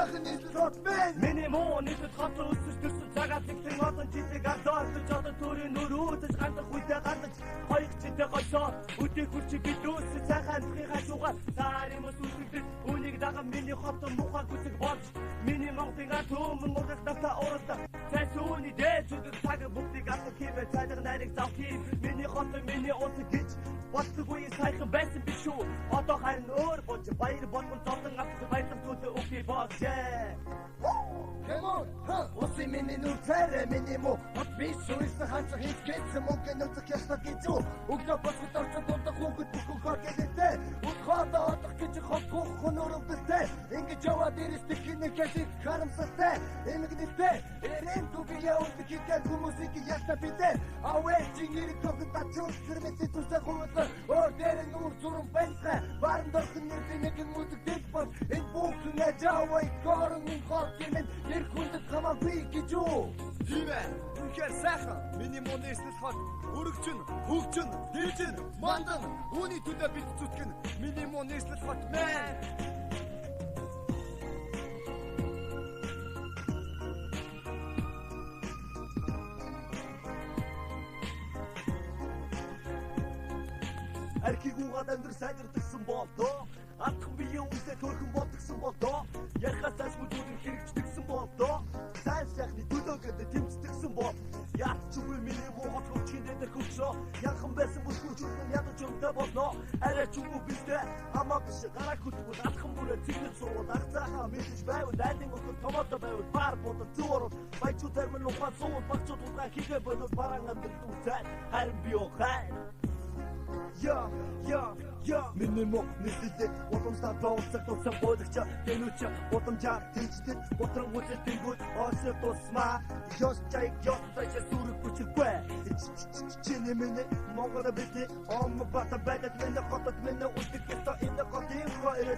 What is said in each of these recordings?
сайхан нийслэл хот мэн миний муу нийслэл хот өсөж төрсөн цагаат нэгэн олон жилиг ардаарч одоо төрийн нөрөөдөж гандах үедээ гандаж хоёрч жилээ гойсоо өдөө хүрчи бид дүүс сайхан амтхыг хажуугаар сарын мөс үсэгдэж үнийг даган миний хот мухаа гүцэг болж миний Монголын атомын мургах дата оролдог цайсууны дээд зүгт цаг бүгдийг авах хэмээ цайдаг найраг завхий миний хот миний ус гэж боддоггүй сайхан байсан биш үү одоо харин өөр болж баяр болгон зовлон авах баярлах зүйлээ өгье болжээ Кэмон уси миний нүр царай миний мо хот биш суйсан ханцах хийцгээсэн мөнгө нүцэх ястаа гизүү өглөө босгож орсон дундах хүүхэд бүхэн хогээлээ утхаада одох гэж хот хөнөрөвдөлтэй ингэж яваад ирэстэй хинэ гэсийг харамсалтай эмгэнэлтэй эрен түбигээ үлдэхтэй хүмүүсийг ястаа битээ авээ чингэрэг төгөд тачуул зэрэгтэй тусах хүмүүс өөр дээрэн нүр зурм байна баран дөрхөн нэг мөдөг дэв бод энэ бүхэн ажаавай горн хот гэмэн тэр хүндэт хамаагүй гэж юу тийм ээ үнэхээр сайхан миний муу нийслэл хот өргөжн хөгжн дижин мандан үүний төлөө бид зүтгэн миний муу нийслэл хот мэн Архиг угаад амьдр сайдардсан болдоо атхан бие үсээ төрхөн бодгсон болдоо ярихаас бүдүүр хэрэгждэгсэн болдоо сайн сайхны төлөөгөд тэмцдэгсэн бол яат ч үгүй миний муу хот хөвчгийн дээр хөвчөө яхан байсан бүсгүүчүүд ядаж өмдөө болноо арай ч үгүй бистэ хамаа биш гараа хөтгөл атхан бүрээ цэгнэл суувал арцааха мэдэж байвал дайдын өдөр томото байвал бар бодол зуурал баячуу термин ухаан суувал багчууд удаа хийгээ бодол бараан амьдр дүүсээ харин би охай Ja, minimo nisэлээ уламжлал тоолцох тусам бодогч тэнүүч уламжаар тэнцдэг ботрон үсэл тэнгүүд орсоо тусмаа ёс чай сүрэг бүчгүй чиний минь монгол бити ом бата бэдэт минь хотод минь үлдэх ёстой энэ хотын хоёроо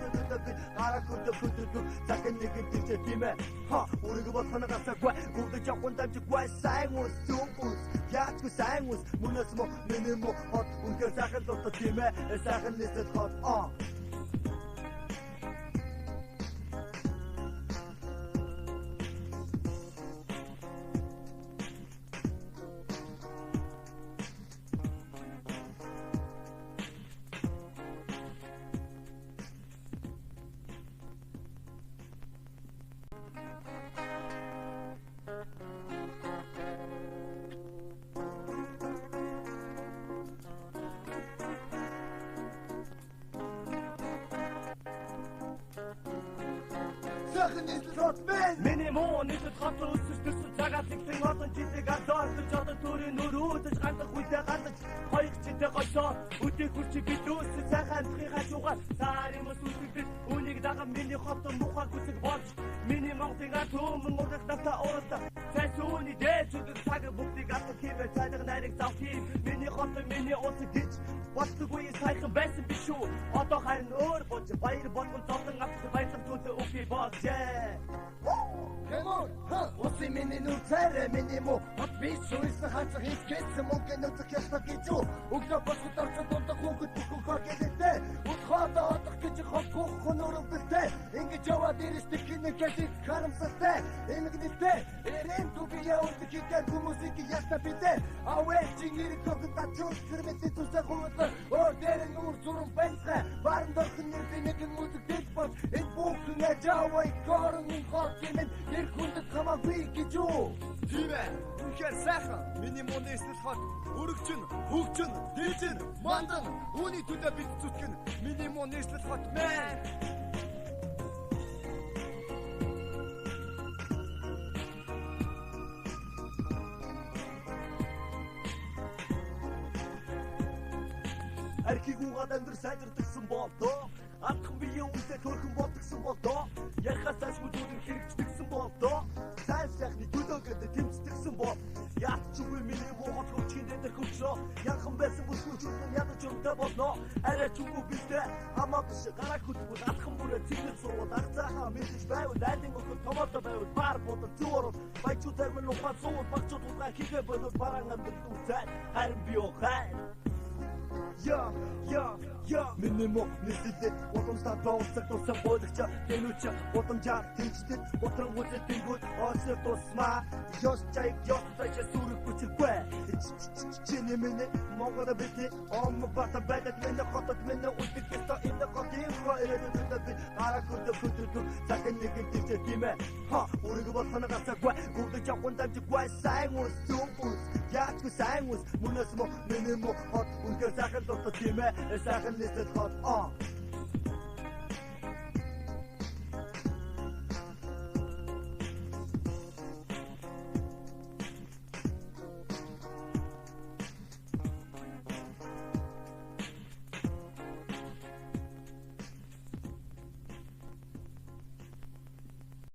араа хөдөө цагэн нэг тийч тиймээ ха үрэг болохнагасгүй бүгд явхан дамжгүй сайн үс зүгүс яачгүй сайн үс мөнөөс мо минимо хот үнээр сайхан дотор тиймээ сайхан нийслэл хот Миний муу нийслэл хот өсөж төрсөн цагаат нэгэн олон жилиг ардаарч одоо төрийн нөрөөдөж гандах үедээ гандаж хоёрч жилээ гойсоо өдөө хүрчи бид дүүс сайхан амтхыг хажуугаар сарын мөс үсэгдэж үнийг даган миний хот мухаа гүцэг болж миний Монголын атомын мургах дата оролдог цайсууны дээд зүгт цаг бүгдийг авах хэмээ цайдаг найраг завхий миний хот миний ус гэж боддоггүй сайхан байсан биш үү одоо харин өөр болж баяр болгон зовлон авах баярлах зүйлээ өгье болжээ Кэмон уси миний нүр царай миний мо хот биш суйсан ханцах хийцгээсэн мөнгө нүцэх ястаа гизүү өглөө босгож орсон дундах хүүхэд бүхэн хогээлээ утхаада одох гэж хот хөнөрөвдөлтэй ингэж яваад ирэстэй хинэ гэсийг харамсалтай эмгэнэлтэй эрен түбигээ үлдэхтэй хүмүүсийг ястаа битээ авээ чингэрэг төгөд тачуул зэрэгтэй тусах хүмүүс өөр дээрэн нүр зурм байна баран дөрхөн нэг мөдөг дэв бод энэ бүхэн ажаавай горн хот гэмэн тэр хүндэт хамаагүй гэж юу тийм ээ үнэхээр сайхан миний муу нийслэл хот өргөжн хөгжн дижин мандан үүний төлөө бид зүтгэн миний муу нийслэл хот мэн Архиг угаад амьдр сайдардсан болдоо атхан бие үсээ төрхөн бодгсон болдоо ярихаас бүдүүр хэрэгждэгсэн болдоо сайн сайхны төлөөгөд тэмцдэгсэн бол яат ч үгүй миний муу хот хөвчгийн дээр хөвчөө яхан байсан бүсгүүчүүд ядаж өмдөө болноо арай ч үгүй бистэ хамаа биш гараа хөтгөл атхан бүрээ цэгнэл суувал арцааха мэдэж байвал дайдын өдөр томото байвал бар бодол зуурал баячуу термин ухаан суувал багчууд удаа хийгээ бодол бараан амьдр дүүсээ харин би охай Миний муу нэслэлээ уламжлал бооцог тусан бойлогч гэнүүч уламжаар тэнцдэг утран үзэл тэнгүүд оосоо тусмаа ёс чай ёс цааш сүрэг бүчилгүй чиний миний монгол бити ом бата бэдэт миний хотод миний үлдэх ёстой энэ хотын хоёроо би аракуд хөтөд захин нэг тийч тиймэ ха үрэг болохно гацаггүй гүрдэж явсан дамжиггүй сайн үс зүбүс яач сайн үс мөнөөс мо миний мо хот үнээр захин дотор тиймэ сайхан нэсэт хот